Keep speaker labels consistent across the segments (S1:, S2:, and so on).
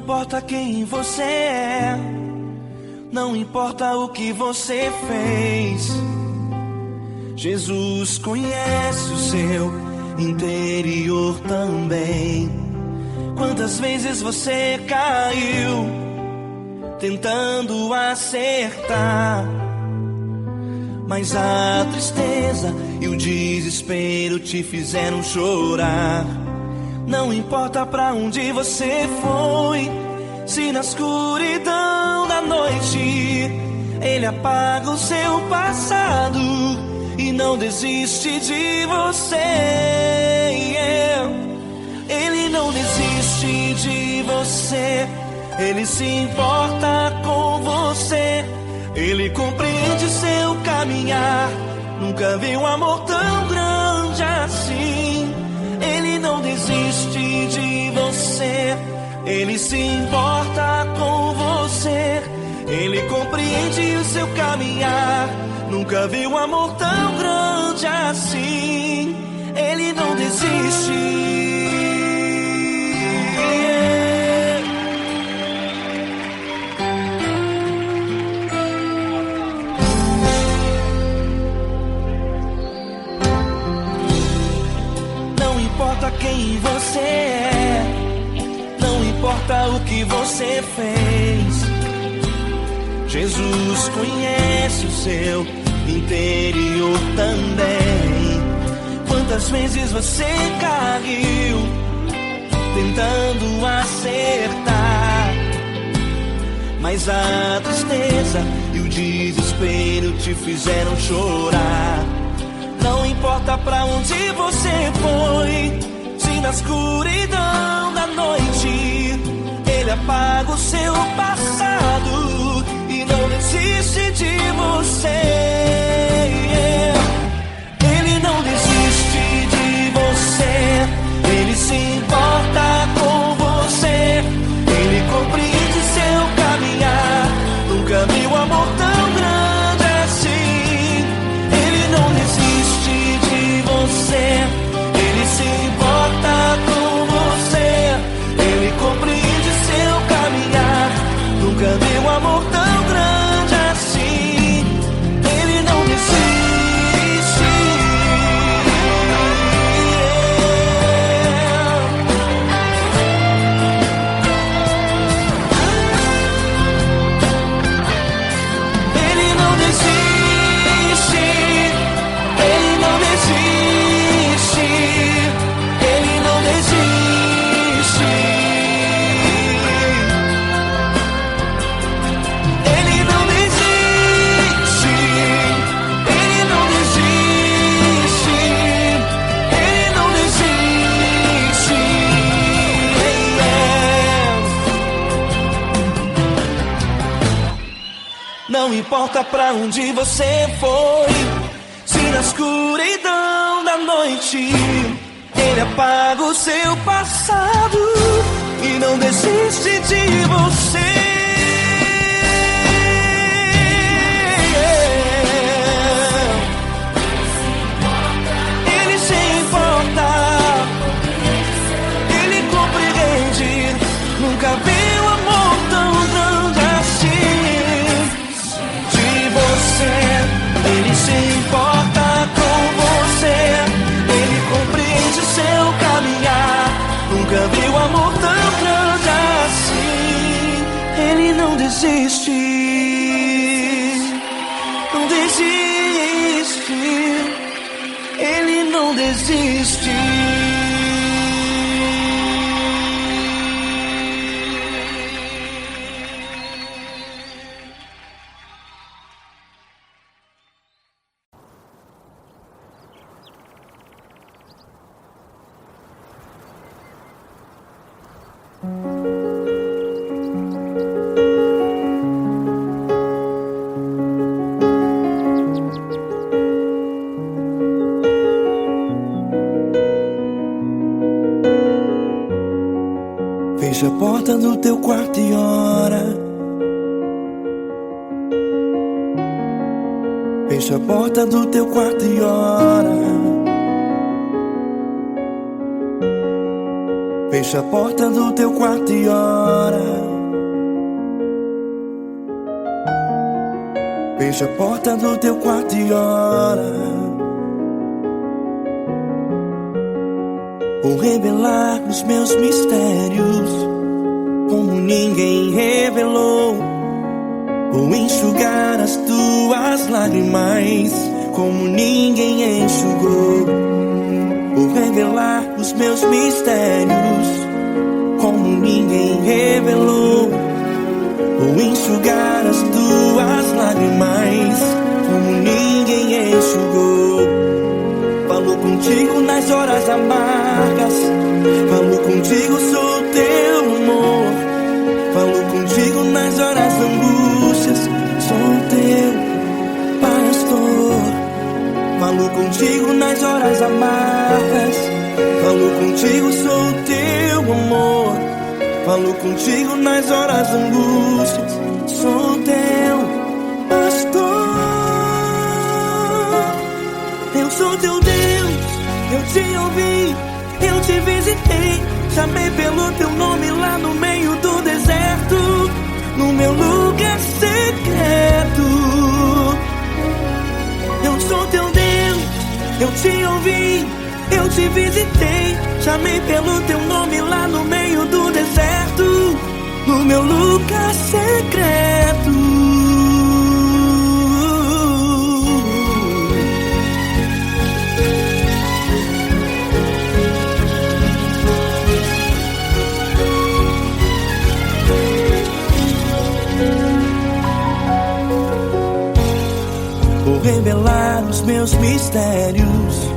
S1: importa quem você é, não importa o que você fez, Jesus conhece o seu interior também. Quantas vezes você caiu tentando acertar, mas a tristeza e o desespero te fizeram chorar. Não importa pra onde você foi, se na escuridão da noite Ele apaga o seu passado e não desiste de você. Ele não desiste de você, Ele se importa com você, Ele compreende seu caminhar. Nunca vi um amor tão grande assim. Ele não desiste de você, Ele se importa com você, Ele compreende o seu caminhar. Nunca vi um amor tão grande assim. Ele não desiste. Não importa quem você é, não importa o que você fez, Jesus conhece o seu interior também. Quantas vezes você caiu tentando acertar, mas a tristeza e o desespero te fizeram chorar. Não importa pra onde você foi, se na escuridão da noite Ele apaga o seu passado e não desiste de você. Ele não desiste de você, Ele se importa com você, Ele compreende seu caminhar. Nunca vi um amor tão grande assim. Ele não desiste de você, Ele se importa com você, Ele compreende seu caminhar. Nunca vi um amor tão grande assim. Ele não desiste. Ele não desiste. Ele não desiste. Ele não desiste. Ele não desiste. Ele não desiste. Ele não desiste. Não importa pra onde você foi, se na escuridão da noite Ele apaga o seu passado e não desiste de você. Ele se importa, Ele compreende. Nunca vi um amor tão grande assim. De você, Ele se importa com você, Ele compreende seu caminhar. Nunca vi um amor tão grande assim. Ele não desiste, não desiste. Ele não desiste. Fecha a porta do teu quarto e ora. Fecha a porta do teu quarto e ora. Fecha a porta do teu quarto e ora. Fecha a porta do teu quarto e ora. Vou revelar os meus mistérios como ninguém revelou. Vou enxugar as tuas lágrimas como ninguém enxugou. Vou revelar os meus mistérios como ninguém revelou. Vou enxugar as tuas lágrimas como ninguém enxugou. Falo contigo nas horas amargas, falo contigo, sou teu amor. Falo contigo nas horas angústias, sou teu pastor. Falo contigo nas horas amargas, falo contigo, sou teu amor. Falo contigo nas horas angústias, sou teu pastor. Eu sou teu Deus, eu te ouvi, eu te visitei. Chamei pelo teu nome lá no meio do deserto, no meu lugar secreto. Eu sou teu Deus, eu te ouvi, eu te visitei. Chamei pelo teu nome lá no meio do deserto, no meu lugar secreto. Vou revelar os meus mistérios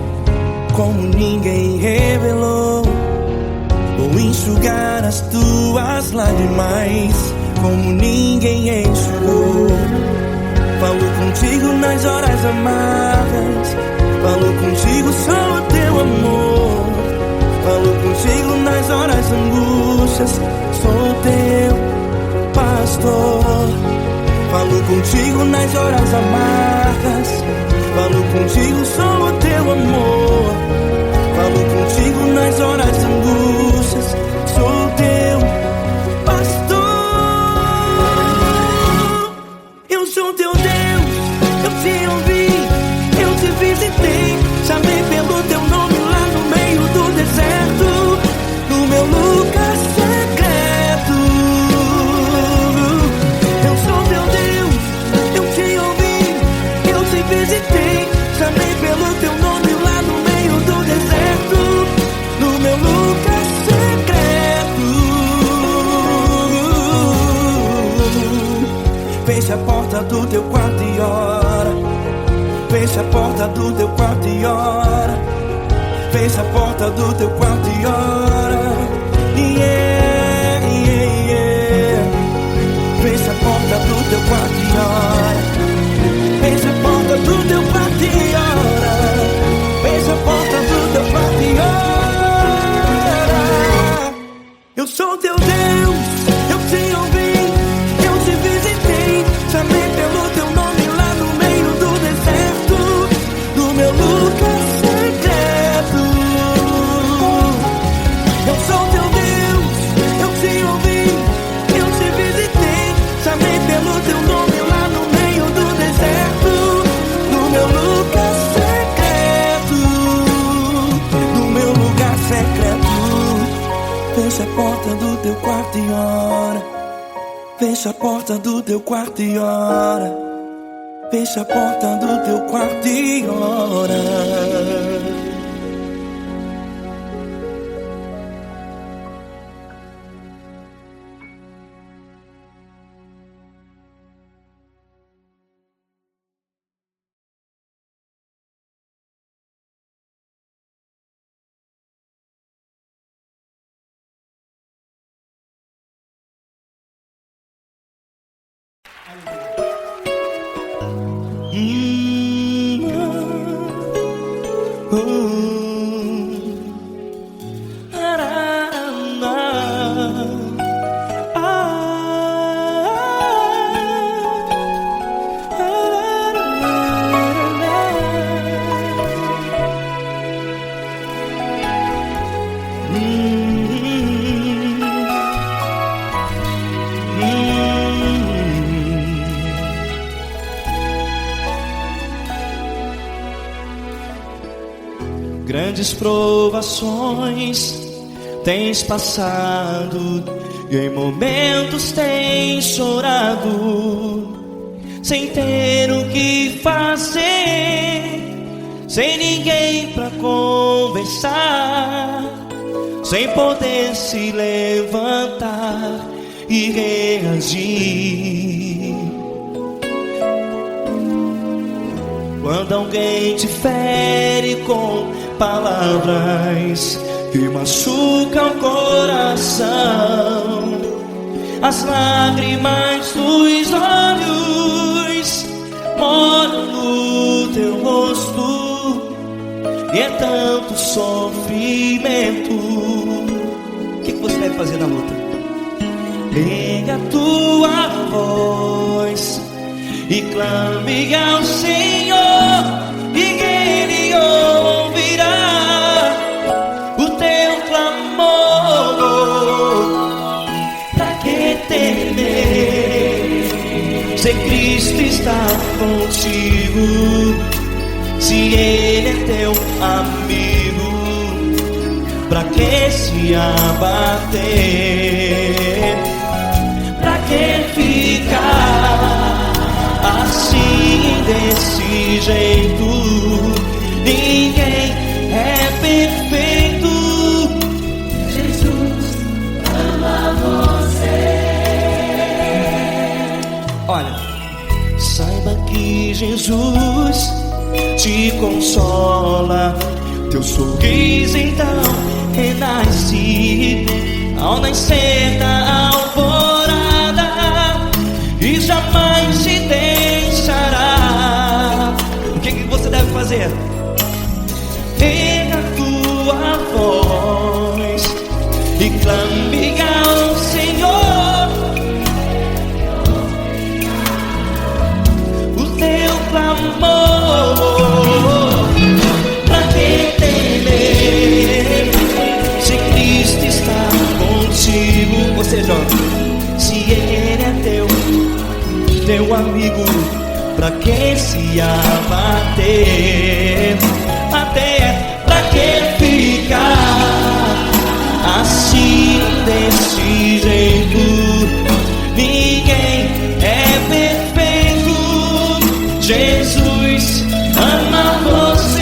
S1: como ninguém revelou. Vou enxugar as tuas lágrimas como ninguém enxugou. Falo contigo nas horas amargas, falo contigo, sou teu amor. Falo contigo nas horas angústias, sou teu pastor. Falo contigo nas horas amargas, falo contigo, sou o teu amor. Falo contigo nas horas angústias, sou teu pastor. Eu sou teu Deus, eu te ouvi, eu te visitei. Chamei pelo teu nome lá no meio do deserto, no meu lugar secreto. Eu sou teu Deus, eu te ouvi, eu te visitei. Chamei pelo teu nome lá no meio do deserto, no meu lugar secreto. Fecha a porta do teu quarto e ora. Fecha a porta do teu quarto e ora. Fecha a porta do teu quarto e ora. Yeah, yeah, yeah. Fecha a porta do teu quarto e ora. Fecha a porta do teu quarto e ora. Fecha a porta do teu quarto e ora. Eu sou teu Deus, eu te ouvi, eu te visitei. Chamei pelo teu nome lá no meio do deserto, no meu lugar secreto. Eu sou teu Deus, eu te ouvi, eu te visitei. Chamei pelo teu nome lá no meio do deserto, no meu lugar secreto, no meu lugar secreto. Fecha a porta do teu quarto e ora. Fecha a porta do teu quarto e ora. Fecha a porta do teu quarto e ora. grandes provações tens passado, e em momentos tens chorado, sem ter o que fazer, sem ninguém pra conversar, sem poder se levantar e reagir. Quando alguém te fere com palavras que machucam o coração, as lágrimas dos olhos molham no teu rosto, e é tanto sofrimento. O que você deve fazer na luta? Pega a tua voz e clame ao Senhor, e que Ele ouvirá o teu clamor. Pra que temer, se Cristo está contigo, se Ele é teu amigo? Pra que se abater? Pra que ficar assim, desse jeito? Ninguém é perfeito. Jesus ama você. Olha, saiba que Jesus te consola, teu sorriso então renasce ao nascer da alvorada, e jamais te deixará. O que você deve fazer? Pega a tua voz e clame ao Senhor, o teu clamor. Pra que temer, se Cristo está contigo? Ou seja, se Ele é teu amigo, pra que se abater? Até pra que ficar assim, desse jeito? Ninguém é perfeito. Jesus ama você.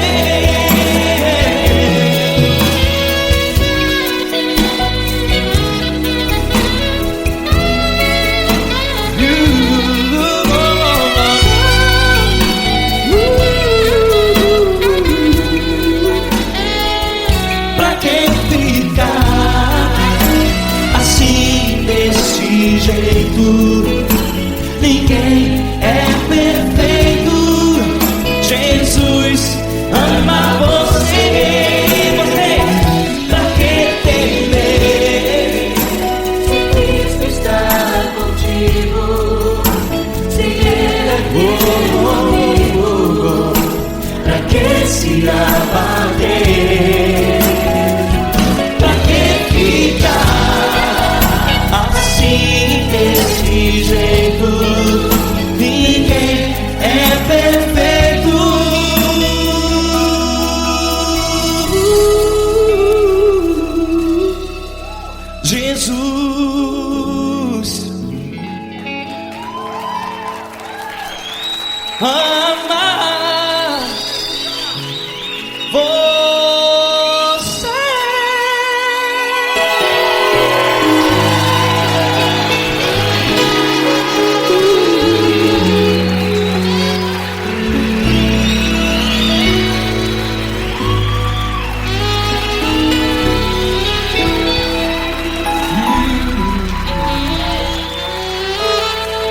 S1: Ninguém é perfeito. Jesus ama você. Pra que temer, se Cristo está contigo, se Ele é teu amigo? Pra que se abater? Pra que ficar assim, desse jeito? Ninguém é perfeito. Jesus ama você.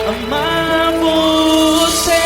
S1: Amar você.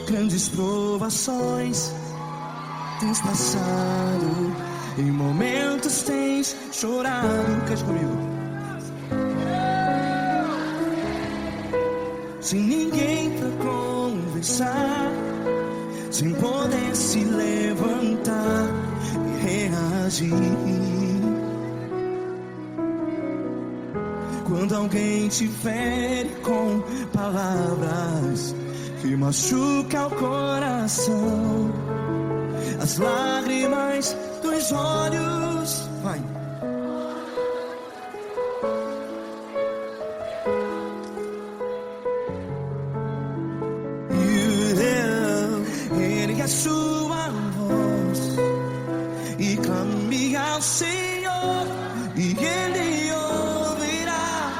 S1: Grandes provações tens passado, em momentos tens chorado. Cante comigo. Sem ninguém pra conversar, sem poder se levantar e reagir. Quando alguém te fere com palavras que machuca o coração, as lágrimas dos olhos, vai. Ele é sua voz e clame ao Senhor, e Ele ouvirá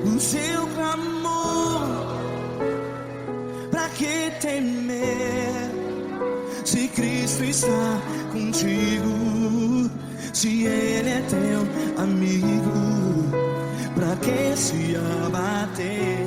S1: o seu clamor. Pra que temer, se Cristo está contigo? Se Ele é teu amigo, pra que se abater?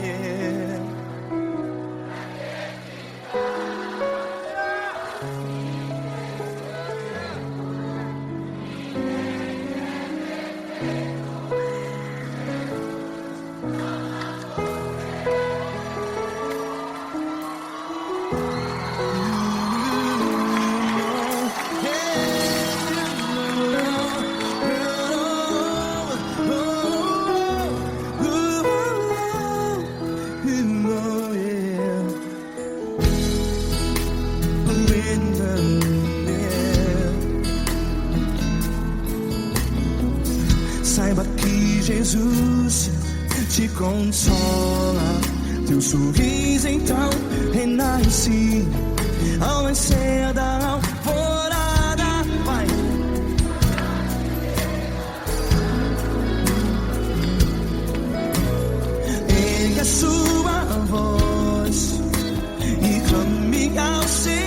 S1: Saiba que Jesus te consola, teu sorriso então renasce ao nascer da alvorada. Vai. Ele é sua voz e clame ao Senhor.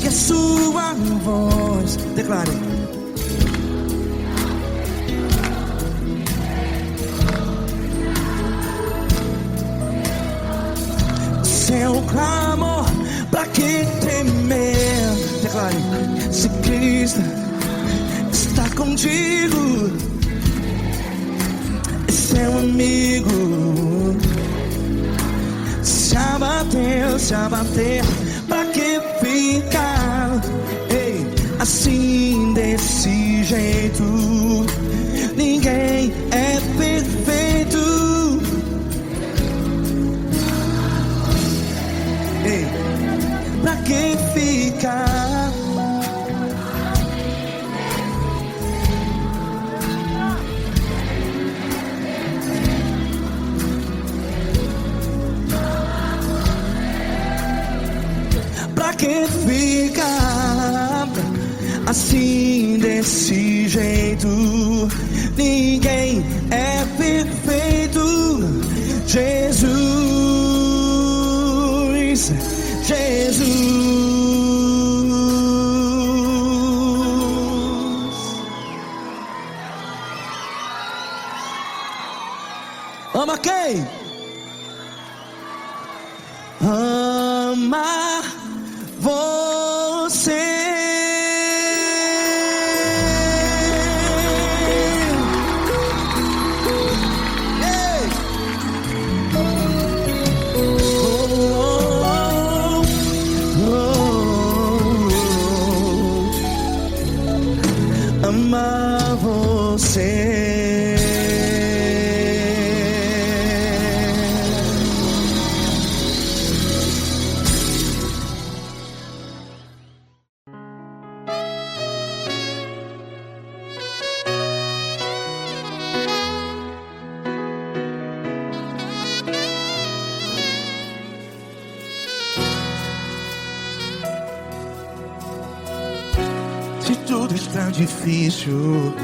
S1: A sua voz, declare. Seu clamor, pra que temer? Declare. Se Cristo está contigo, é seu amigo. Se abater, pra que ficar, ei, assim desse jeito? Ninguém é perfeito. Ei, pra que ficar? Pra que fica assim desse jeito? Ninguém é perfeito. Jesus, Jesus. Ama quem? Ama você. Ei. Ama você. Se tudo está difícil,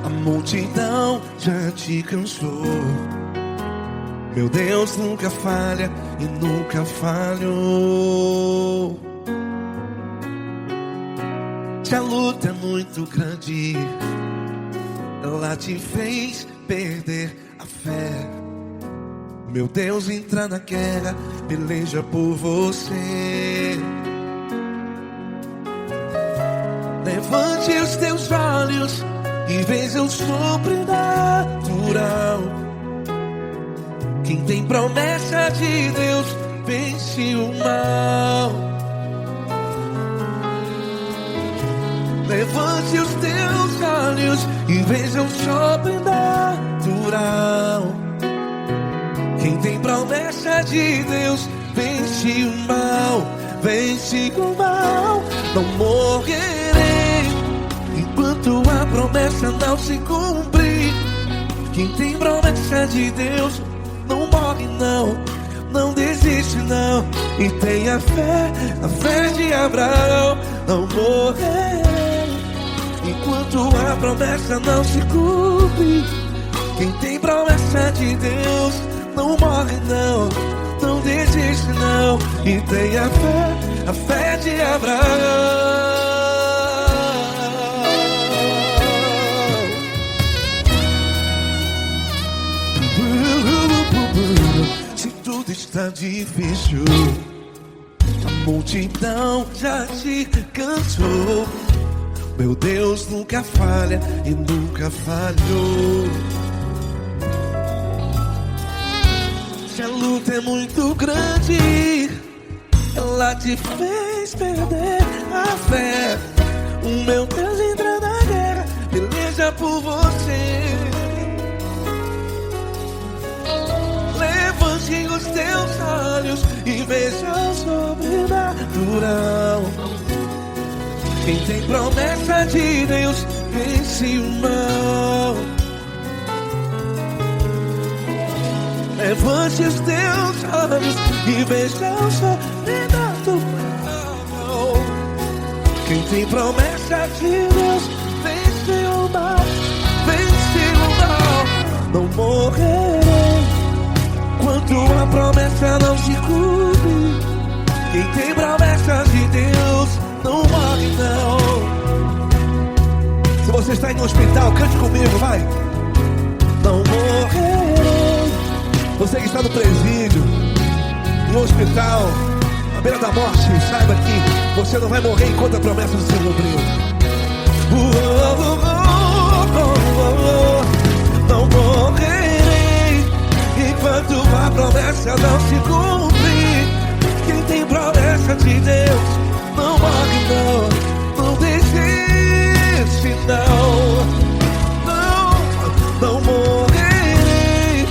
S1: a multidão já te cansou. Meu Deus nunca falha e nunca falhou. Se a luta é muito grande, ela te fez perder a fé. Meu Deus entra na guerra, peleja por você. Levante os teus olhos e veja o sobrenatural. Quem tem promessa de Deus vence o mal. Levante os teus olhos e veja o sobrenatural. Quem tem promessa de Deus vence o mal. Vence o mal. Não morrerei enquanto a promessa não se cumprir. Quem tem promessa de Deus não morre não, não desiste não. E tenha fé, a fé de Abraão. Não morrerei enquanto a promessa não se cumpre. Quem tem promessa de Deus não morre não, não desiste não. E tenha fé, a fé de Abraão. Se tudo está difícil, a multidão já te cansou. Meu Deus nunca falha e nunca falhou. Se a luta é muito grande, ela te fez perder a fé. O meu Deus entra na guerra, peleja por você. Levante os teus olhos e veja o sobrenatural. Quem tem promessa de Deus vence o mal. Levante os teus olhos e veja o sobrenatural. Quem tem promessa de Deus vence o mal. Vence o mal. Não morrerei enquanto a promessa não se cumpre. Quem tem promessa de Deus não morre não. Se você está em um hospital, cante comigo, vai. Não morrerei. Você que está no presídio, no hospital, à beira da morte, saiba que você não vai morrer enquanto a promessa não se cumpriu. Não morrerei enquanto a promessa não se cumprir. Quem tem promessa de Deus não morre não, não desiste não. Não morrerei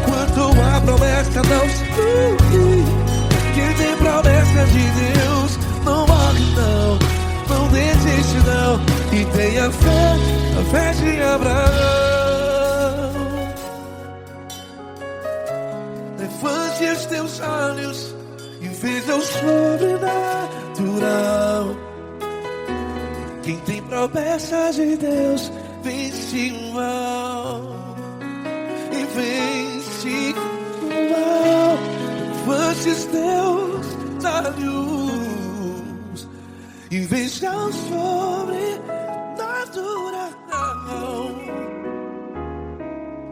S1: enquanto a promessa não se cumprir. Quem tem promessa de Deus não morre não, não desiste não. E tenha fé, a fé de Abraão. Levante os teus olhos e veja Deus sobrenatural. Quem tem promessas de Deus vence o mal e vence o mal. Antes Deus da luz e veja o sobrenatural.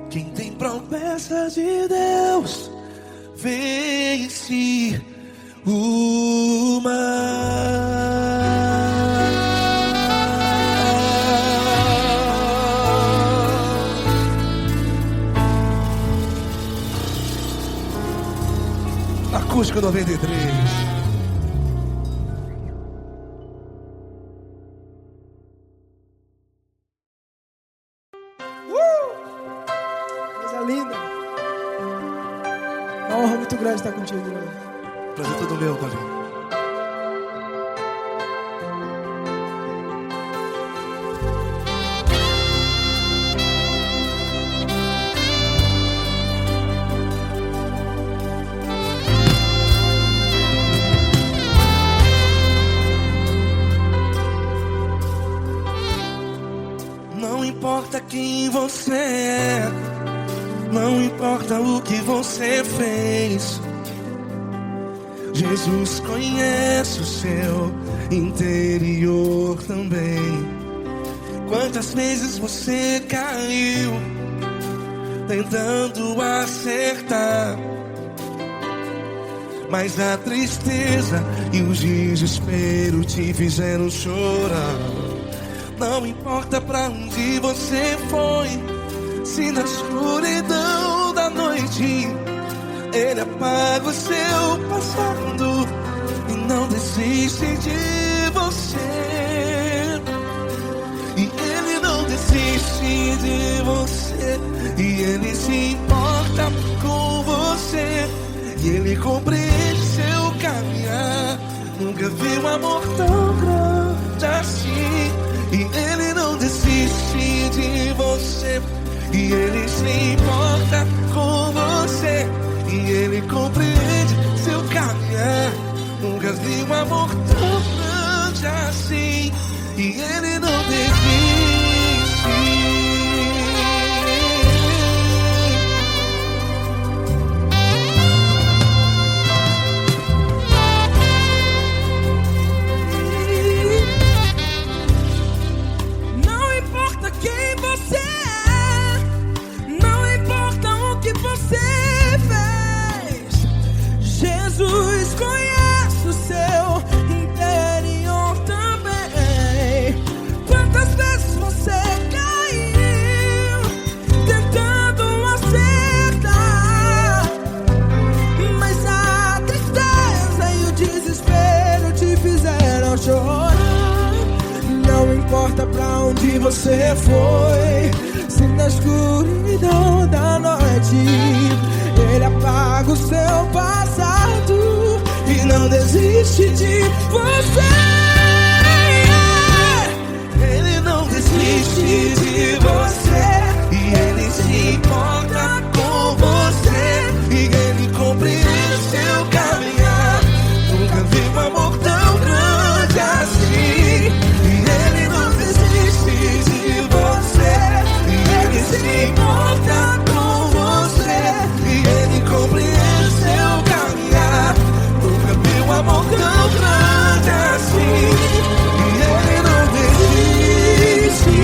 S1: Quem tem promessas de Deus vence o mal. Acústico 93.
S2: Coisa linda. Uma honra muito grande estar contigo, irmão.
S1: Prazer todo meu, Paulinho. Não importa quem você é, não importa o que você fez, Jesus conhece o seu interior também. Quantas vezes você caiu tentando acertar, mas a tristeza e o desespero te fizeram chorar. Não importa pra onde você foi, se na escuridão da noite Ele apaga o seu passado e não desiste de você. E Ele não desiste de você, e Ele se importa com você, e Ele compreende seu caminhar. Nunca vi um amor tão grande assim. E Ele não desiste de você, e Ele se importa com você, e Ele compreende seu caminhar. Nunca vi um amor tão grande assim. E Ele não desiste.
S2: Jesus conhece o seu interior também. Quantas vezes você caiu tentando acertar, mas a tristeza e o desespero te fizeram chorar. Não importa pra onde você foi, se na escuridão da noite Ele apaga o seu passado e não desiste de você.
S1: Ele não desiste de você, e Ele se importa com você, e Ele compreende seu caminhar. Nunca vi um amor tão grande assim. E Ele não desiste de você, e Ele se importa com você, e Ele compreende seu caminhar. Nunca vi um amor tão grande assim. E Ele não desiste.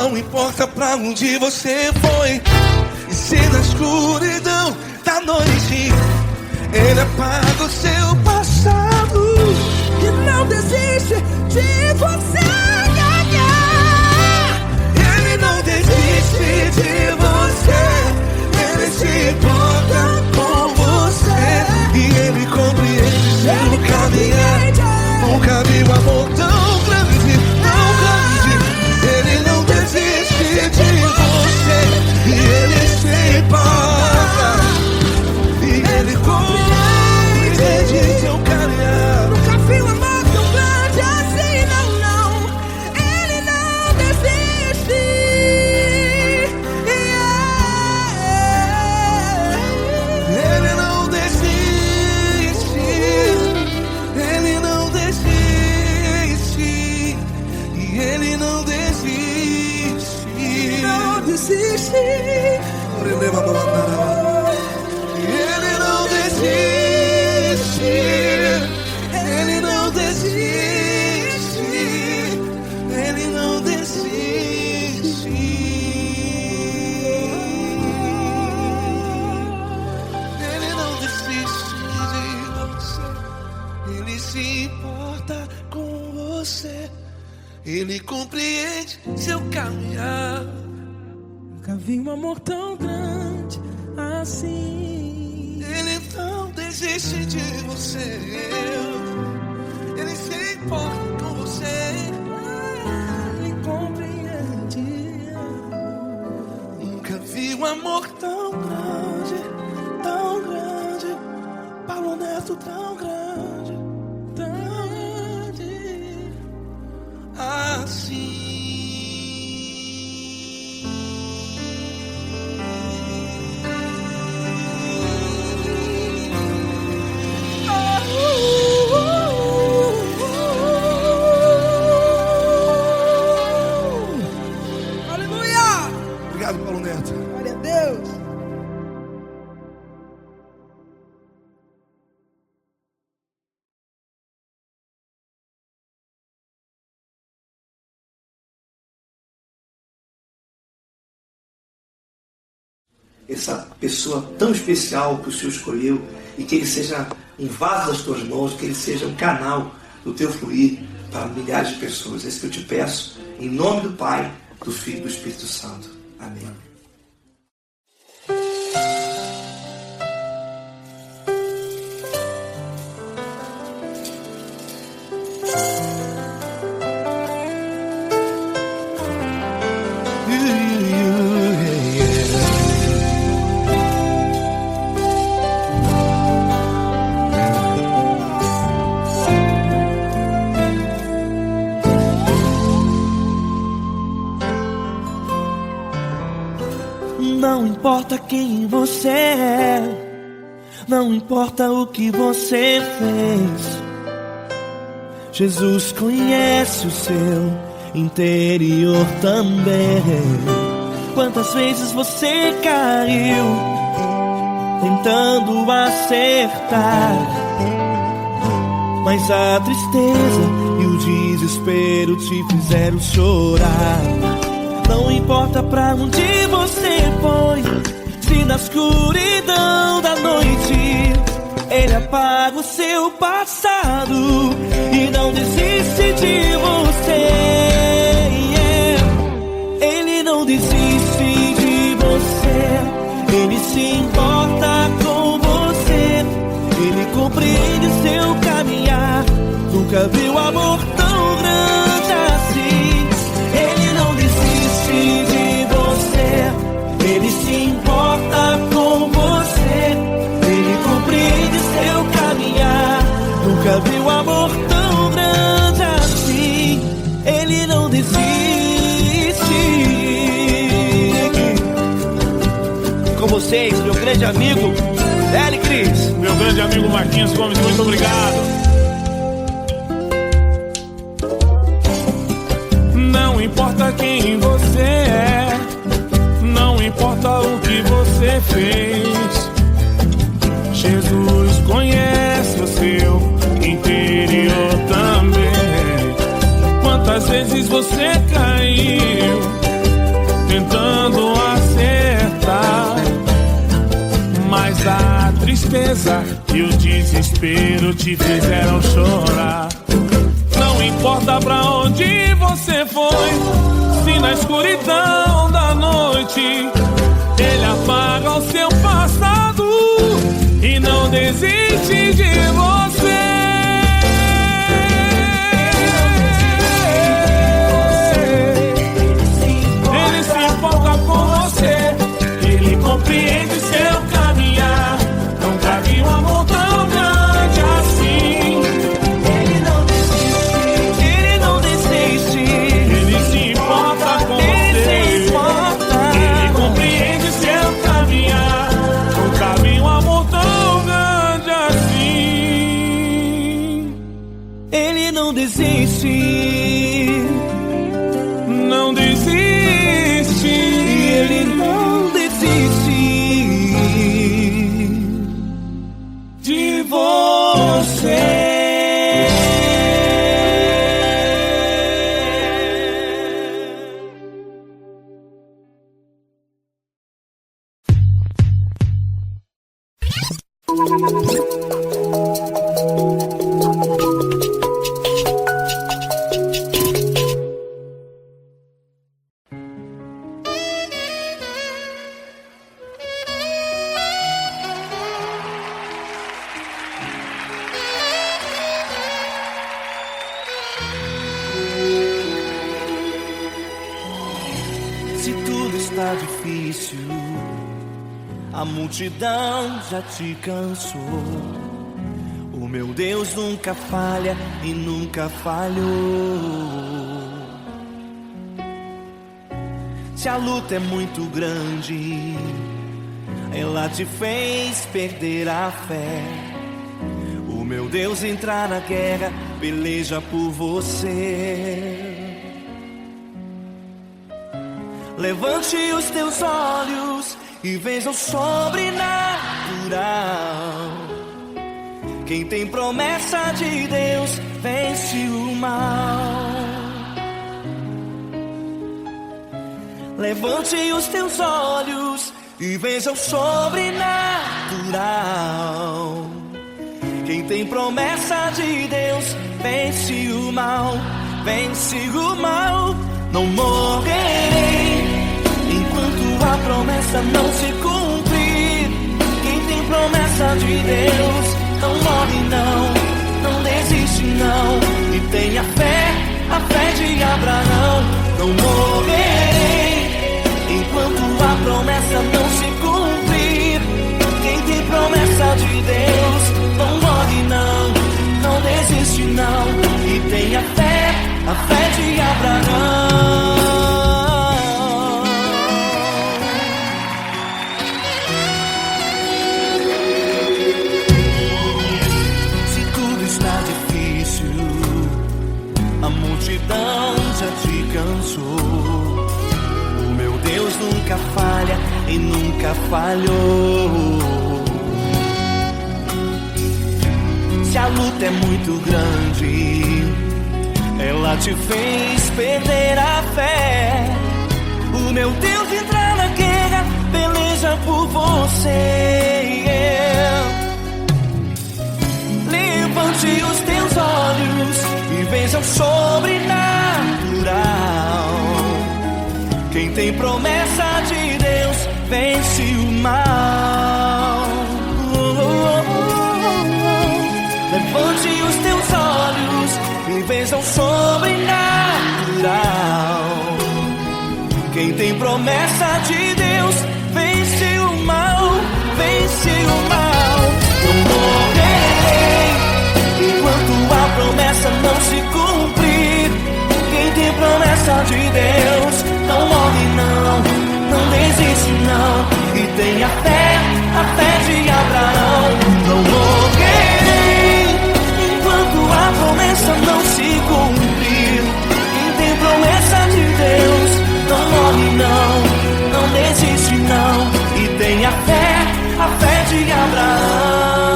S1: Não importa pra onde você foi, e se na escuridão da noite Ele apaga o seu passado
S2: e não desiste de você.
S1: Ele não desiste de você. Ele se importa com você e Ele compreende seu caminhar. Nunca vi um amor tão grande, tão grande. Ele não desiste de você e Ele se importa e Ele compreende seu caminhar.
S2: Nunca vi um amor tão grande assim, não, não. Ele não desiste.
S1: Ele não desiste. Ele não desiste. E Ele não desiste.
S2: Não desiste.
S1: Ele não desiste. Ele não desiste. Ele não desiste. Ele não desiste de você. Ele se importa com você. Ele compreende seu caminhar.
S2: Nunca vi um amor tão grande assim.
S1: Ele não desiste de você. Ele se importa com você.
S2: Ele compreende.
S1: Nunca vi um amor tão grande, tão grande. Paulo Neto tão grande, tão grande assim. Obrigado, Paulo Neto.
S2: Glória a Deus.
S3: Essa pessoa tão especial que o Senhor escolheu, e que Ele seja um vaso das tuas mãos, que Ele seja um canal do teu fluir para milhares de pessoas. É isso que eu te peço, em nome do Pai, do Filho e do Espírito Santo. Amém.
S1: Não importa quem você é, não importa o que você fez, Jesus conhece o seu interior também. Quantas vezes você caiu tentando acertar, mas a tristeza e o desespero te fizeram chorar. Não importa pra onde você foi, se na escuridão da noite Ele apaga o seu passado e não desiste de você. Ele não desiste de você. Ele se importa com você. Ele compreende seu caminhar. Nunca viu amor tão grande assim. Ele não desiste de você. Ele se importa com você. Ele compreende seu caminhar. Nunca viu amor tão grande assim. Ele não desiste. Com vocês, meu grande amigo L. Cris.
S4: Meu grande amigo Marquinhos Gomes, muito obrigado. Não importa quem você é, não importa o que você fez, Jesus conhece o seu interior também. Quantas vezes você caiu tristeza e o desespero te fizeram chorar. Não importa pra onde você foi, se na escuridão da noite ele apaga o seu passado e não desiste de você. Ele se importa com você, ele compreende seu caminhar. Nunca vi um amor tão grande assim.
S1: Ele não desiste, ele não desiste.
S4: Ele se importa com você, ele compreende seu caminhar. Nunca vi um amor tão grande assim.
S1: Ele não desiste,
S4: não desiste.
S1: ele não desiste
S4: De você.
S1: Se tudo está difícil, a multidão já te cansou. O meu Deus nunca falha e nunca falhou. Se a luta é muito grande, ela te fez perder a fé. O meu Deus entra na guerra, peleja por você. Levante os teus olhos e veja o sobrenatural. Quem tem promessa de Deus vence o mal. Levante os teus olhos e veja o sobrenatural. Quem tem promessa de Deus vence o mal, vence o mal. Não morrerei enquanto a promessa não se cumprir. Quem tem promessa de Deus não morre não, não desiste não. E tenha fé, a fé de Abraão. Não morrerei enquanto a promessa não se cumprir. Quem tem promessa de Deus não morre não, não desiste não. E tenha fé, a fé de Abraão. Se tudo está difícil, a multidão já te cansou. O meu Deus nunca falha e nunca falhou. Se a luta é muito grande, ela te fez perder a fé. O meu Deus entra na guerra, peleja por você. Levante os teus olhos e veja o sobrenatural. Quem tem promessa de Deus vence o mal. Levante os teus olhos e veja o sobrenatural. Quem tem promessa de Deus vence o mal, vence o mal. Não morrerei enquanto a promessa não se cumprir. Quem tem promessa de Deus não morre não, não desiste não. E tenha fé, a fé de Abraão. Não morrerei enquanto a promessa não se cumprir. Quem tem promessa de Deus não morre não, não desiste não. E tenha fé, a fé de Abraão.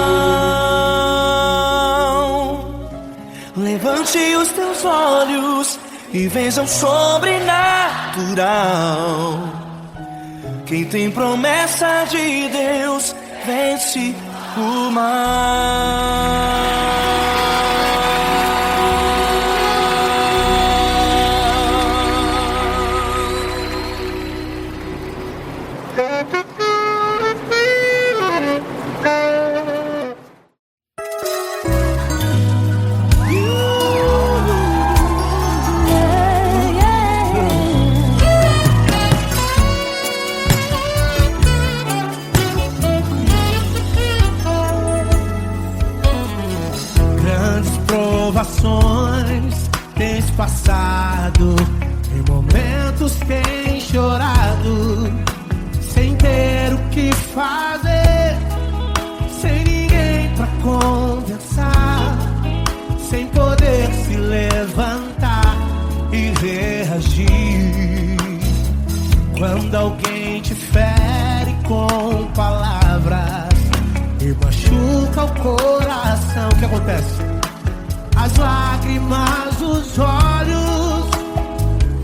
S1: Levante os teus olhos e veja o sobrenatural. Quem tem promessa de Deus vence o mar.
S5: Grandes provações tens passado, em momentos tens chorado, sem ter o que fazer, sem ninguém pra conversar, sem poder se levantar e reagir. Quando alguém te fere com palavras e machuca o coração, o que acontece? As lágrimas dos olhos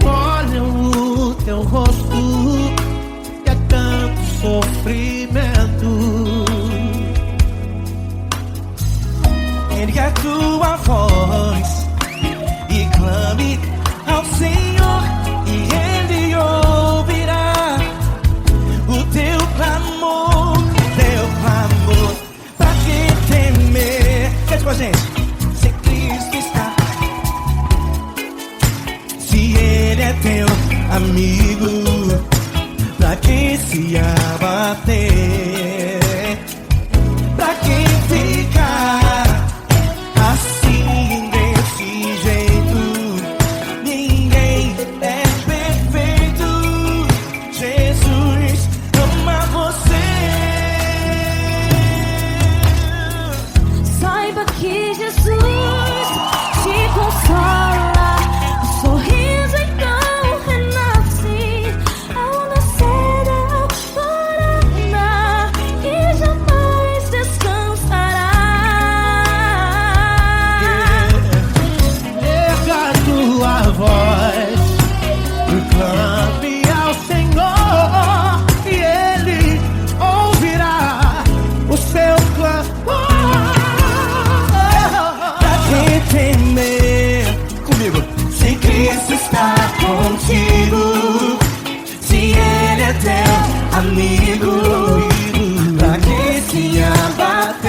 S5: molham o teu rosto, e é tanto sofrimento.
S1: Ergue a tua voz e clame ao Senhor, e Ele ouvirá o teu clamor, pra que temer? Cante com a gente. Se Cristo está, se Ele é teu amigo, pra que se abater? Pra que ficar assim desse jeito? Ninguém é perfeito. Jesus ama você.
S2: Saiba que Jesus te consola, o sorriso então renasce ao nascer ao Paraná, e jamais descansará.
S5: Erga a tua voz e clame ao Senhor, e Ele ouvirá o seu clamor.
S1: Pra que temer? Comigo. Se Cristo está contigo, se Ele é teu amigo, pra que se abater?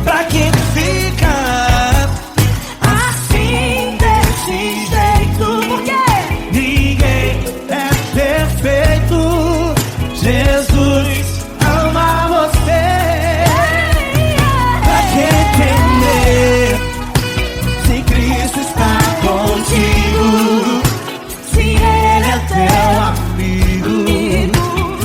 S1: Pra que ficar assim desse jeito?
S2: Por quê?
S5: Ninguém é perfeito. Jesus ama você.
S1: Pra que temer? Se Cristo está contigo, se Ele é teu
S5: Amigo,
S2: Amigo,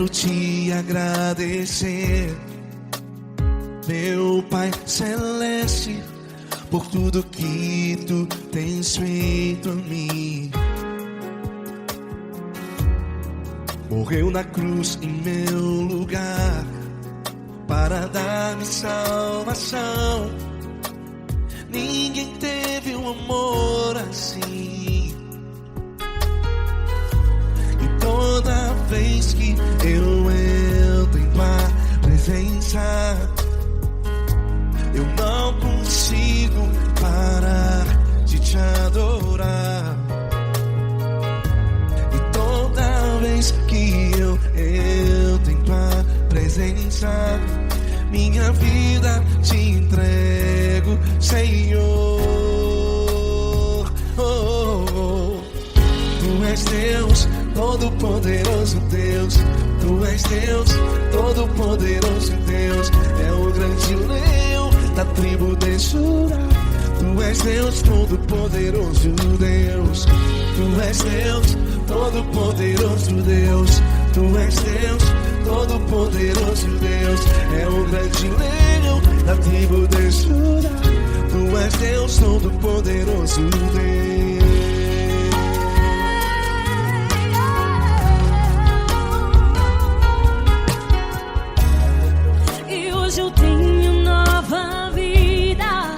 S1: quero te agradecer, meu Pai Celeste, por tudo que tu tens feito a mim. Morreu na cruz em meu lugar para dar-me salvação. Ninguém teve um amor assim. E toda vez que eu entro em tua presença, eu não consigo parar de te adorar. E toda vez que eu entro em tua presença, minha vida te entrego, Senhor. Oh, oh, oh. Tu és Deus, todo-poderoso Deus. Tu és Deus, todo-poderoso Deus. É o grande leão da tribo de Judá. Tu és Deus, todo-poderoso Deus. Tu és Deus, todo-poderoso Deus. Tu és Deus, todo-poderoso Deus. É o grande leão da tribo de Judá. Tu és Deus, todo-poderoso Deus.
S2: Eu tenho nova vida,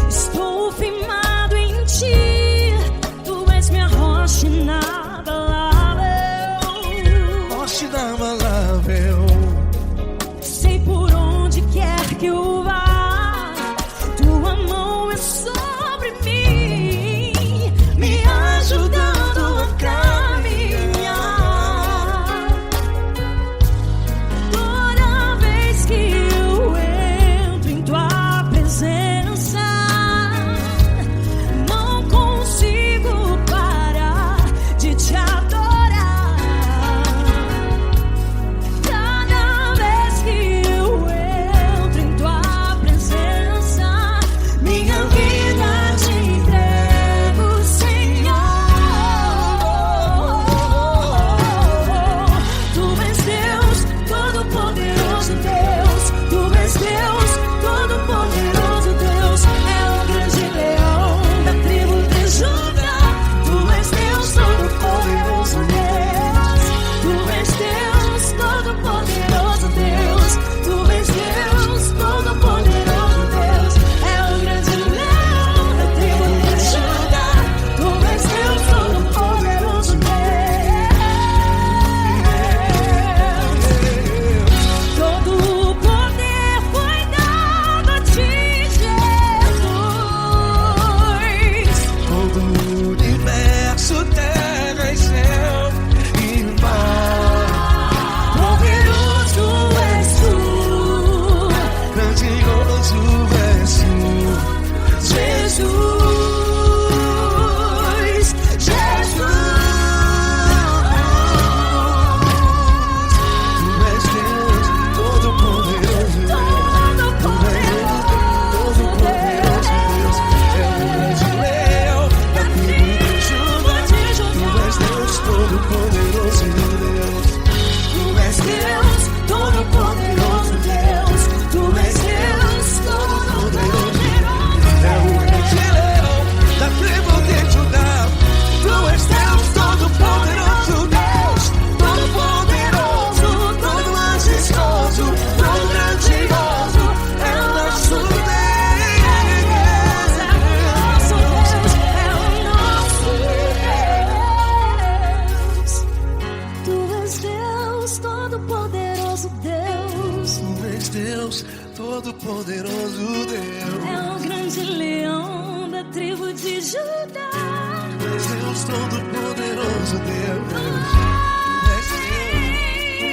S2: estou firmado em ti. Tu és minha rocha inabalável,
S1: Rocha inabalável.
S2: sei por onde quer que eu vá, tua mão é sobre mim, me ajudando a caminhar. Toda vez que eu entro em tua presença, não consigo parar de te adorar. Cada vez que eu entro em tua presença, minha vida te entrego, Senhor. Tu és Deus, todo-poderoso Deus. Tu és Deus, todo-poderoso Deus. É o grande leão da tribo de Judá. Tu és Deus, todo-poderoso Deus. Tu és Deus, todo-poderoso Deus. Tu és Deus, todo-poderoso Deus. É o grande leão da tribo de Judá. Tu és Deus, todo-poderoso Deus. Todo o poder foi dado a ti, Jesus.
S1: Todo o universo, terra e céu e mar.
S2: Poderoso és tu,
S1: Grandioso és tu,
S2: Jesus. Jesus.
S1: Tu és Deus, todo-poderoso Deus.
S2: Todo-poderoso Deus.
S1: É o grande leão da tribo de Judá. Tu és Deus, todo-poderoso Deus.
S2: Tu és Deus, todo-poderoso Deus. Tu és Deus, todo-poderoso
S1: É o grande leão da tribo de Judá. Tu és Deus, todo-poderoso Deus. Todo-poderoso, todo majestoso, todo grandioso. É o nosso Deus.
S2: Tu és Deus, todo-poderoso Deus.
S1: Tu és Deus, todo-poderoso Deus.
S2: É o grande leão da tribo de Judá.
S1: Tu és Deus, todo-poderoso Deus. Tu és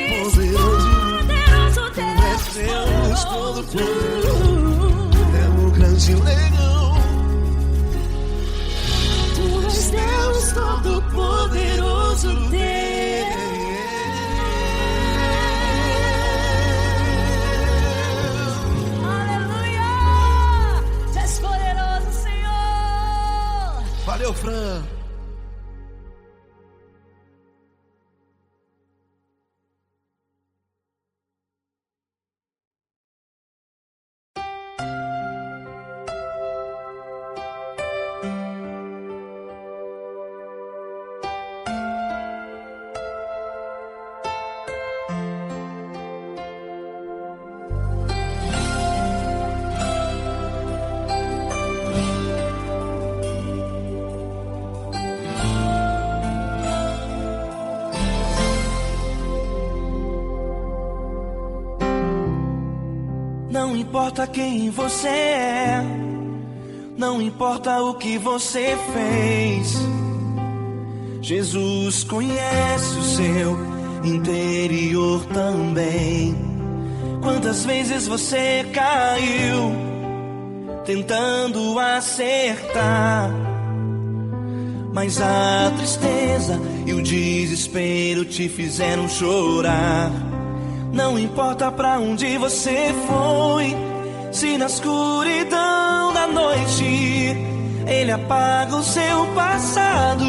S1: Deus, poderoso.
S2: Poderoso
S1: Tu és Deus, todo-poderoso.
S2: Deus.
S1: É o grande leão.
S2: Tu és Deus, todo-poderoso Deus. Aleluia! Tu és poderoso, Senhor.
S1: Valeu, Fran. Não importa quem você é, não importa o que você fez, Jesus conhece o seu interior também. Quantas vezes você caiu tentando acertar, mas a tristeza e o desespero te fizeram chorar. Não importa pra onde você foi, se na escuridão da noite Ele apaga o seu passado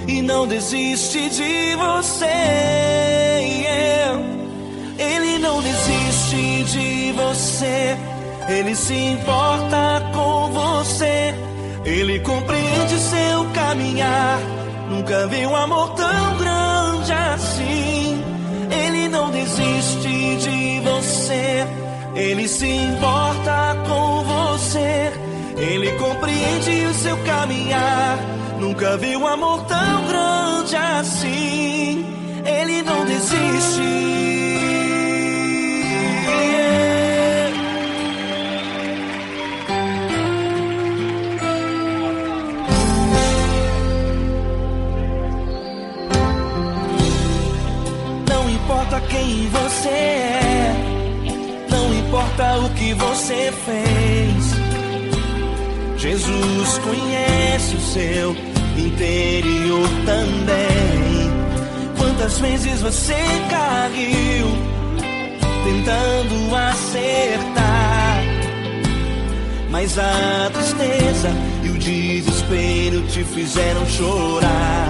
S1: e não desiste de você. Ele não desiste de você, Ele se importa com você, Ele compreende seu caminhar. Nunca vi um amor tão grande assim. Ele não desiste de você, Ele se importa com você, Ele compreende o seu caminhar. Nunca vi um amor tão grande assim. Ele não desiste. Não importa quem você é, não importa o que você fez, Jesus conhece o seu interior também. Quantas vezes você caiu tentando acertar, mas a tristeza e o desespero te fizeram chorar.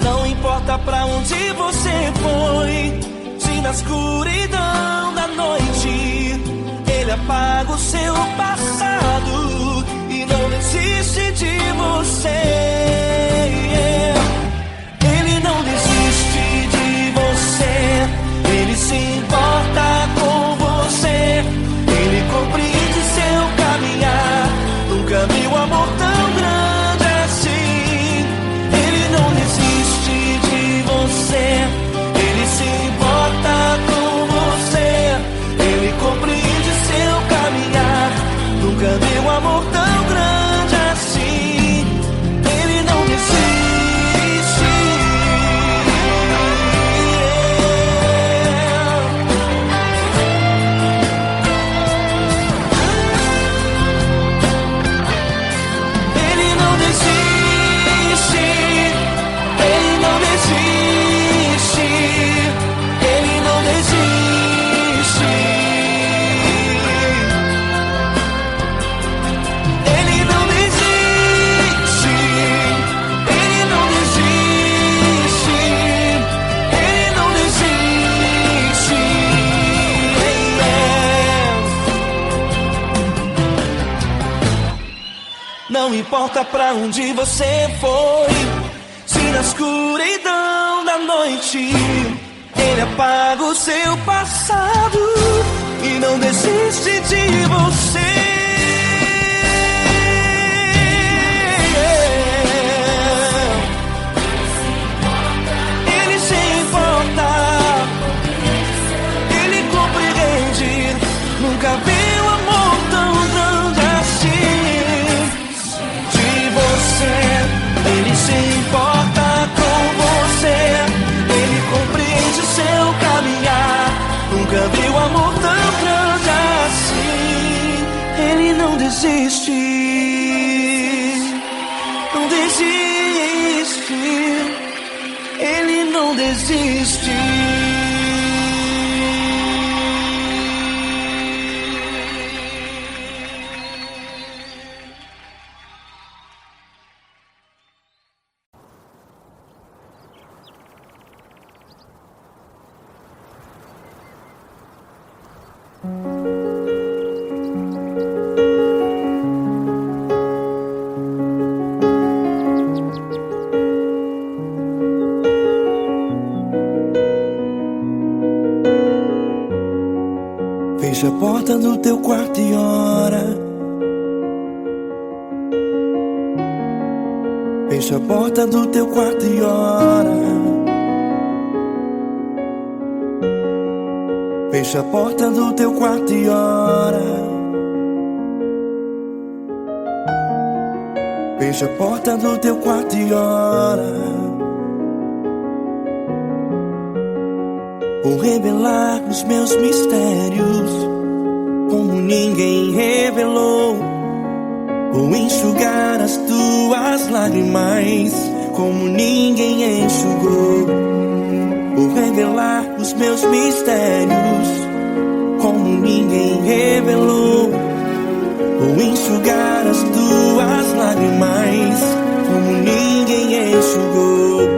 S1: Não importa pra onde você foi, se na escuridão da noite Ele apaga o seu passado e não desiste de você. Ele não desiste de você, Ele se importa com você, Ele compreende seu caminhar. Nunca vi um amor tão grande assim. Ele não desiste de você, Ele se importa com você, Ele compreende seu caminhar. Nunca vi um amor tão grande assim. Ele não desiste. Ele não desiste. Ele não desiste. Ele não desiste. Ele não desiste. Ele não desiste. Ele não desiste. Não importa pra onde você foi, se na escuridão da noite Ele apaga o seu passado e não desiste de você. Ele se importa, Ele compreende. Nunca vi um amor tão grande assim. De você, Ele se importa com você, Ele compreende o seu caminhar. Nunca vi um amor tão grande assim. Ele não desiste, não desiste. Ele não desiste. Fecha a porta do teu quarto e ora. Fecha a porta do teu quarto e ora. Fecha a porta do teu quarto e ora. Fecha a porta do teu quarto e ora. Vou revelar os meus mistérios como ninguém revelou. Vou enxugar as tuas lágrimas como ninguém enxugou. Vou revelar os meus mistérios como ninguém revelou. Vou enxugar as tuas lágrimas como ninguém enxugou.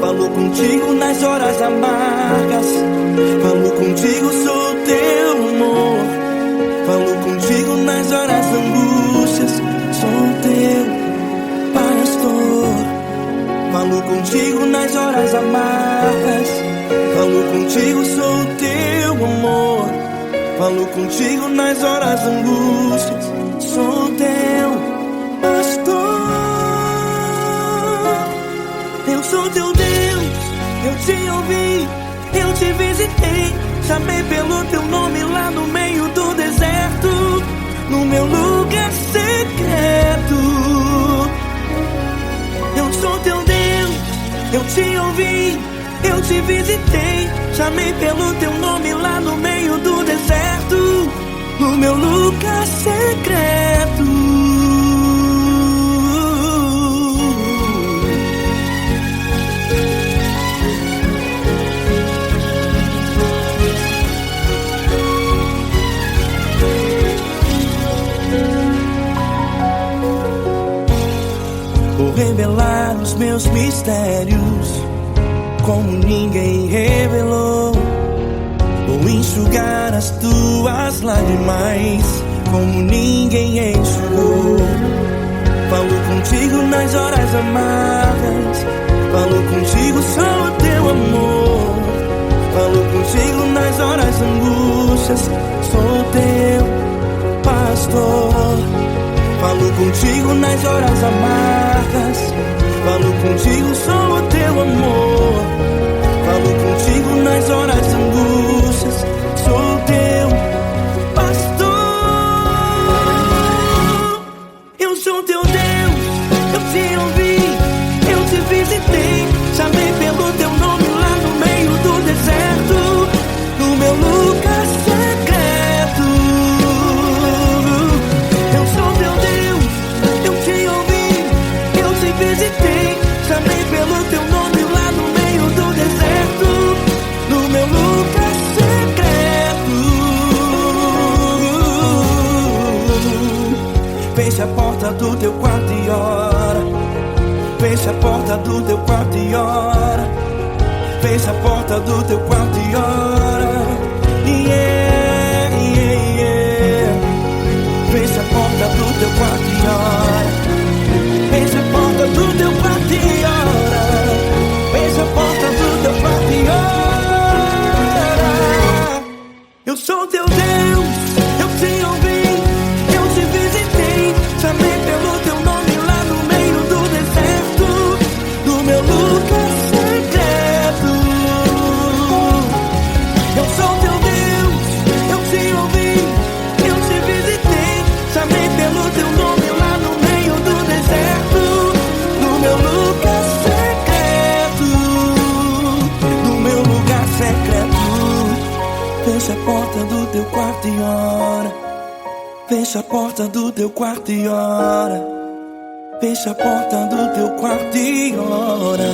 S1: Falo contigo nas horas amargas, falo contigo, sou teu amor. Falo contigo nas horas angústias, sou teu pastor. Falo contigo nas horas amargas, falo contigo, sou teu amor. Falo contigo nas horas angústias, sou teu pastor. Eu sou teu Deus, eu te ouvi, eu te visitei. Chamei pelo teu nome lá no meio do deserto, no meu lugar secreto. Eu sou teu Deus, eu te ouvi, eu te visitei. Chamei pelo teu nome lá no meio do deserto, no meu lugar secreto. Vou revelar os meus mistérios como ninguém revelou. Vou enxugar as tuas lágrimas como ninguém enxugou. Falo contigo nas horas amargas, falo contigo, sou teu amor. Falo contigo nas horas angústias, sou teu pastor. Falo contigo nas horas amargas, falo contigo, sou o teu amor. Falo contigo nas horas angústias, sou teu pastor. Eu sou teu Deus, eu te ouvi, eu te visitei. Chamei pelo teu nome lá no meio do deserto, no meu lugar secreto. Eu sou teu Deus, eu te ouvi, eu te visitei. Chamei pelo teu nome lá no meio do deserto, no meu lugar secreto. Fecha a porta do teu quarto e ora. Fecha a porta do teu quarto e ora. Fecha a porta do teu quarto e ora. Yeah, yeah, yeah. Fecha a porta do teu quarto e ora. Fecha a porta do teu quarto e ora. Fecha a porta do teu quarto e ora. Eu sou teu Deus, eu te ouvi, eu te visitei. Chamei pelo teu nome lá no meio do deserto, no meu lugar secreto. Eu sou teu Deus, eu te ouvi, eu te visitei. Chamei pelo teu nome lá no meio do deserto, no meu lugar secreto, no meu lugar secreto. Fecha a porta do teu quarto e ora. Fecha a porta do teu quarto e ora. Fecha a porta do teu quarto e ora.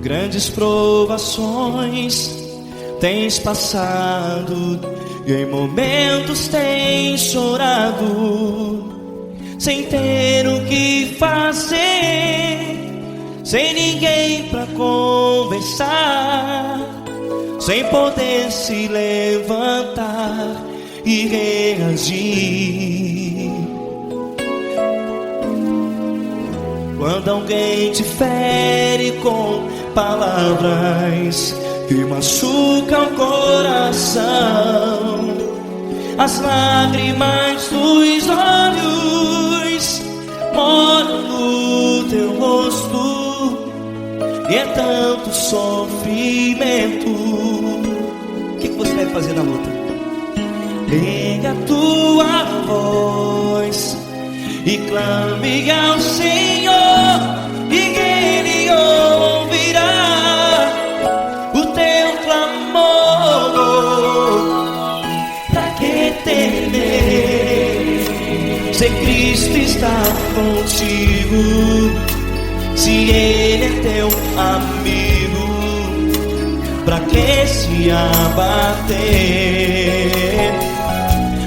S1: Grandes provações tens passado, e em momentos tens chorado, sem ter o que fazer, sem ninguém pra conversar, sem poder se levantar e reagir. Quando alguém te fere com palavras que machucam o coração, as lágrimas dos olhos moram no teu rosto, e é tanto sofrimento. O que você deve fazer na luta? Erga a tua voz e clame ao Senhor, e Ele ouvirá o teu clamor. Pra que temer, se Cristo está contigo, se Ele é teu amigo? Pra que se abater?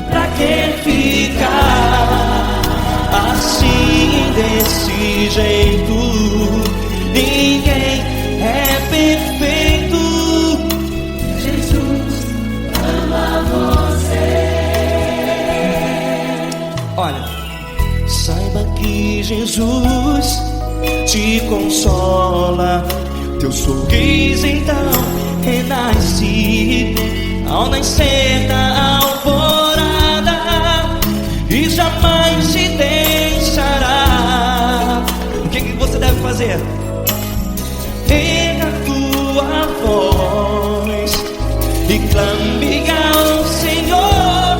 S1: Pra que ficar assim, desse jeito? Ninguém é perfeito. Jesus ama você. Olha, saiba que Jesus te consola, teu sorriso então renasce ao nascer da alvorada, e jamais te deixará. O que você deve fazer? Erga a tua voz e clame ao Senhor,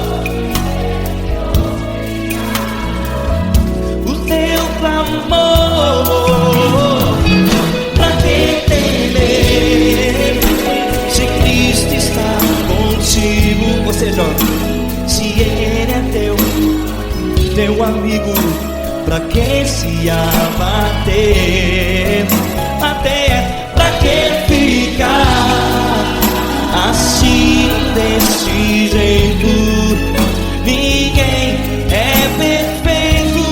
S1: o teu clamor. Pra que temer, se Cristo está contigo? Ou seja, se Ele é teu amigo, pra que se abater? Até pra que ficar assim, desse jeito? Ninguém é perfeito.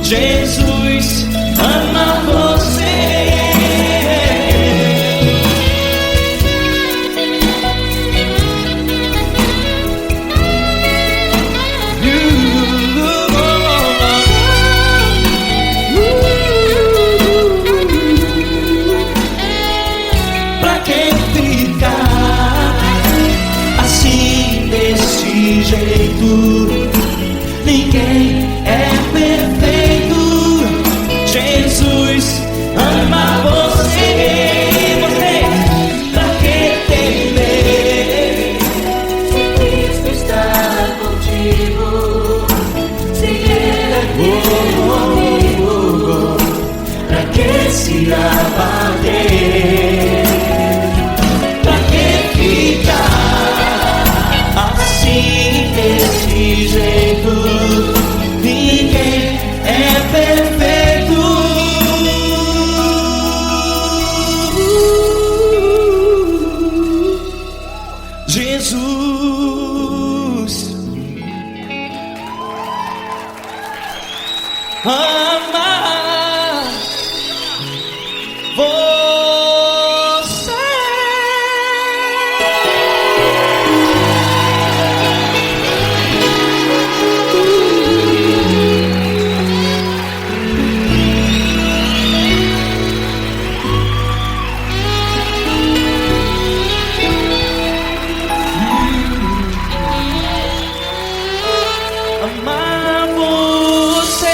S1: Jesus ama você. Ninguém é perfeito. Jesus ama você. Pra que temer, se Cristo está contigo, se Ele é teu amigo? Pra que se abater? Pra que ficar assim, desse jeito? Ninguém é perfeito. Jesus ama você. Amar você.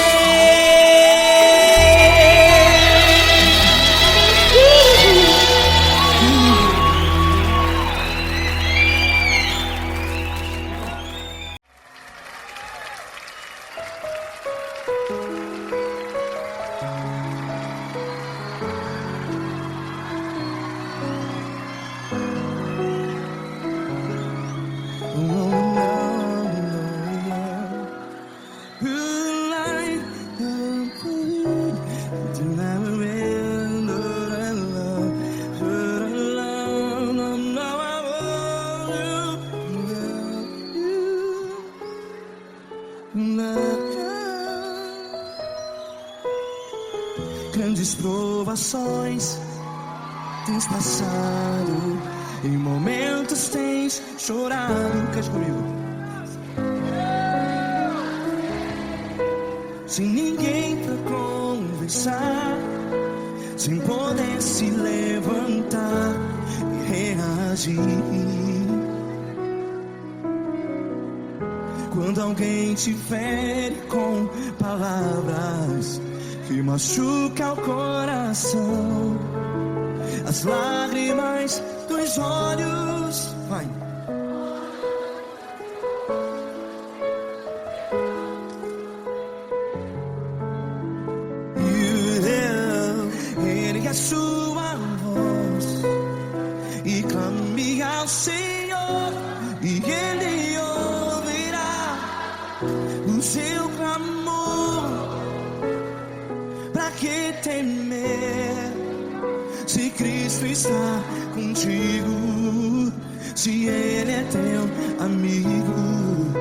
S1: Grandes provações tens passado, em momentos tens chorado. Cante comigo. Sem ninguém pra conversar, sem poder se levantar e reagir. Quando alguém te fere com palavras que machuca o coração, as lágrimas dos olhos, vai. Ergue a sua voz e clame ao Senhor, e Ele ouvirá o seu clamor. Pra que temer, se Cristo está contigo? Se Ele é teu amigo,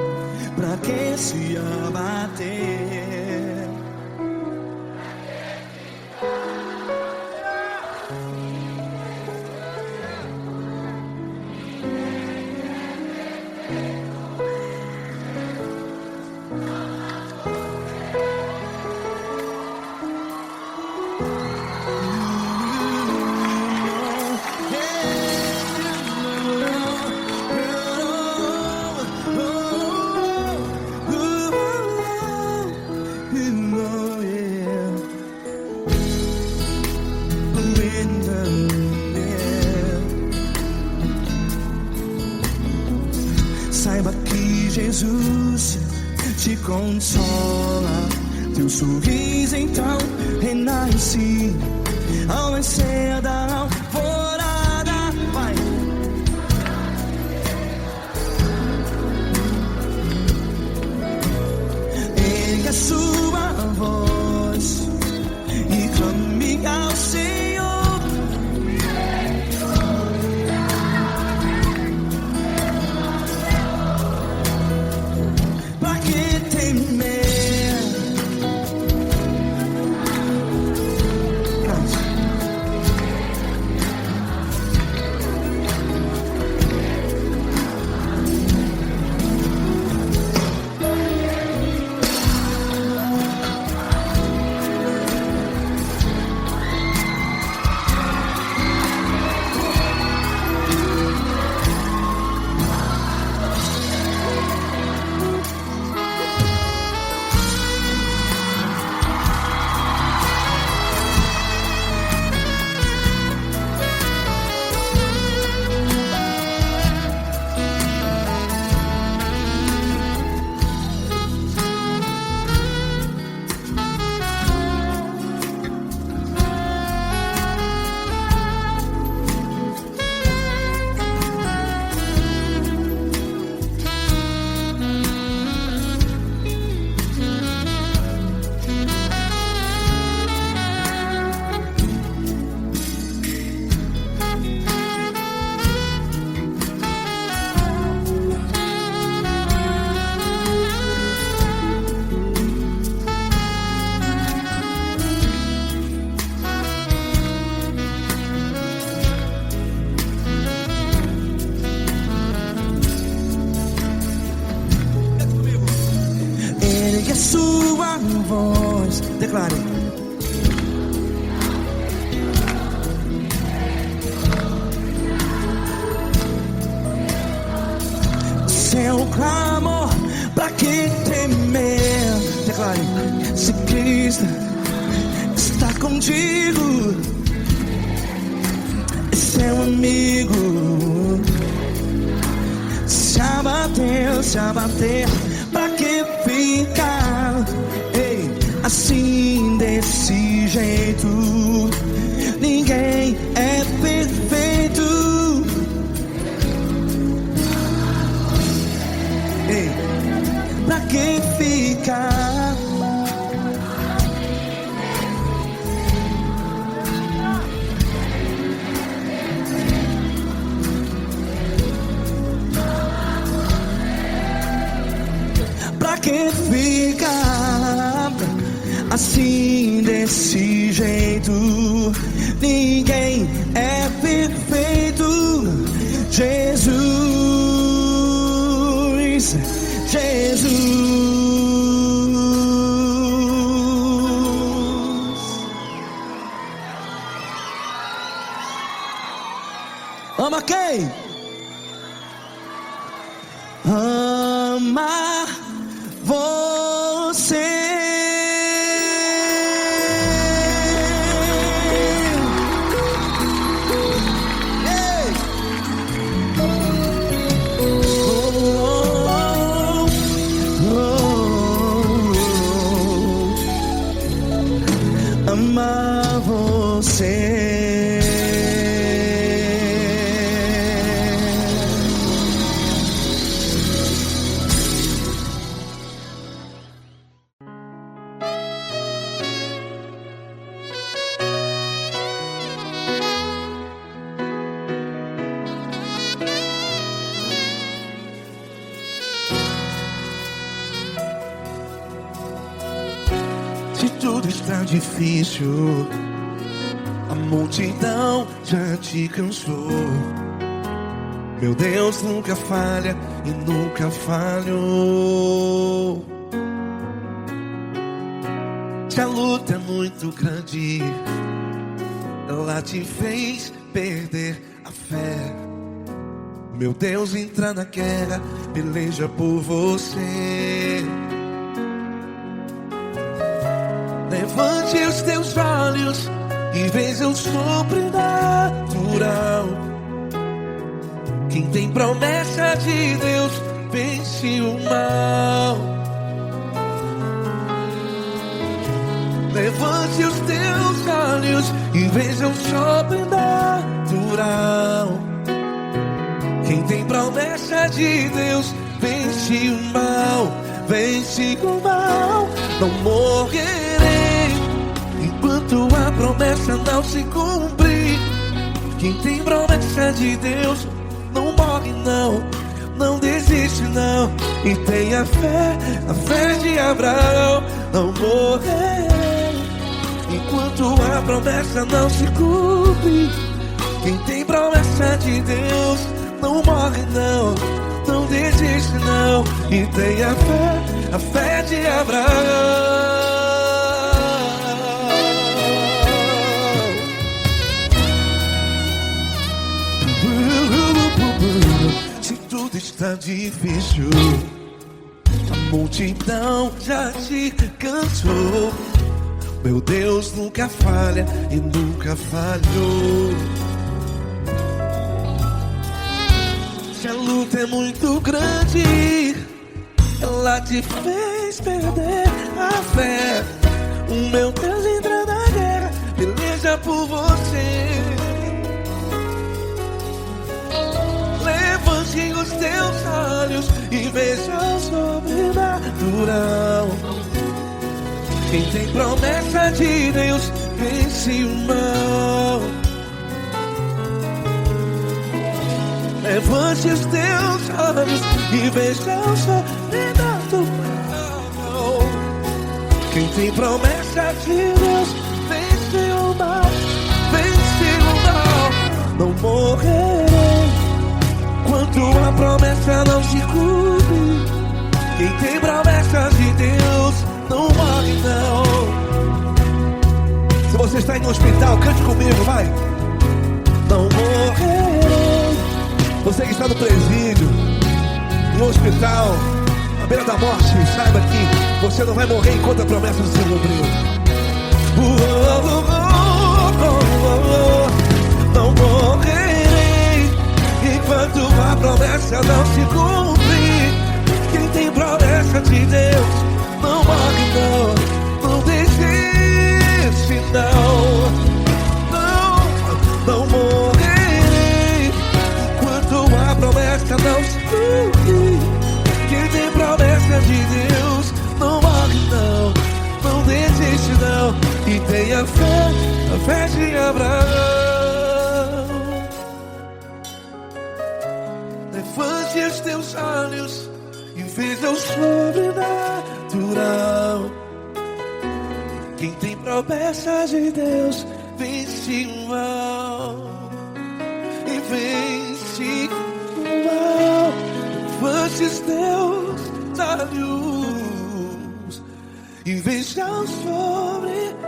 S1: pra que se abater? Saiba que Jesus te consola, teu sorriso então renasce ao nascer da alvorada. Vai. Ergue a sua voz e clame ao Senhor. A sua voz, declare. Seu clamor, pra que temer? Declare. Se Cristo está contigo, é seu amigo. Se abater, pra que ficar, ei, assim desse jeito? Ninguém é perfeito. Ei, pra que ficar? Pra que fica assim desse jeito. Ninguém é perfeito. Jesus, Jesus. Ama quem? Ama você. Ei! Ama você.
S3: Se tudo está difícil, a multidão já te cansou. Meu Deus nunca falha e nunca falhou. Se a luta é muito grande, ela te fez perder a fé. Meu Deus entra na guerra, peleja por você. Levante os teus olhos e veja o sobrenatural. Quem tem promessa de Deus vence o mal. Levante os teus olhos e veja o sobrenatural. Quem tem promessa de Deus vence o mal. Vence o mal. Não morrerei enquanto a promessa não se cumprir. Quem tem promessa de Deus não morre não, não desiste não. E tenha fé, a fé de Abraão. Não morrerei enquanto a promessa não se cumpre. Quem tem promessa de Deus não morre não, não desiste não. E tenha fé, a fé de Abraão. Se tudo está difícil, a multidão já te cansou. Meu Deus nunca falha e nunca falhou. Se a luta é muito grande, ela te fez perder a fé. O meu Deus entra na guerra, peleja por você. Levante os teus olhos e veja o sobrenatural. Quem tem promessa de Deus vence o mal. Levante os teus olhos e veja o sobrenatural. Quem tem promessa de Deus vence o mal. Vence o mal. Não morrerei enquanto a promessa não se cumpre. Quem tem promessa de Deus não morre não. Se você está em um hospital, cante comigo, vai. Não morrerei. Você que está no presídio, em um hospital, à beira da morte, saiba que você não vai morrer enquanto a promessa não se cumpriu. Não morrerei enquanto a promessa não se cumprir. Quem tem promessa de Deus não morre não, não desiste não. Não morrerei enquanto a promessa não se cumprir. Quem tem promessa de Deus não morre não, não desiste não. E tenha fé, a fé de Abraão. Levante os teus olhos
S1: e veja o sobrenatural. Quem tem promessas de Deus vence o mal, e vence o mal. Antes Deus da luz e veja o sobrenatural.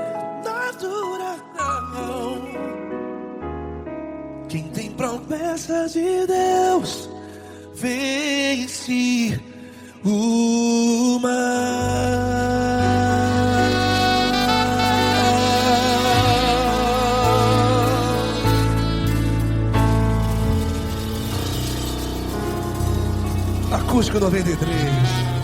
S1: Quem tem promessas de Deus vence o mal. Acústico 93.